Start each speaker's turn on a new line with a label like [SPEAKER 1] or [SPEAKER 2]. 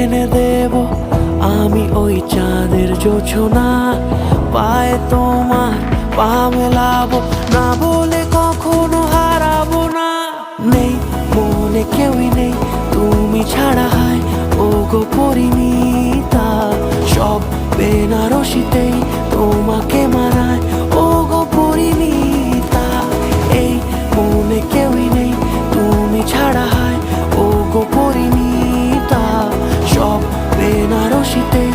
[SPEAKER 1] এনে দেব আমি ওই চাঁদের জোছনা, পায়ে তোমার পা মেলাবো, না বলে কখনো হারাবো না। নেই মনে কেউই নেই তুমি ছাড়া, হায় ও গো পরিণীতা, সব বেনারসিতেই তোমাকে মানায় ও গো পরিণীতা। এই মনে কেউই নেই তুমি ছাড়া, হায় ও গো পরিণীতা, সব বেনারসিতেই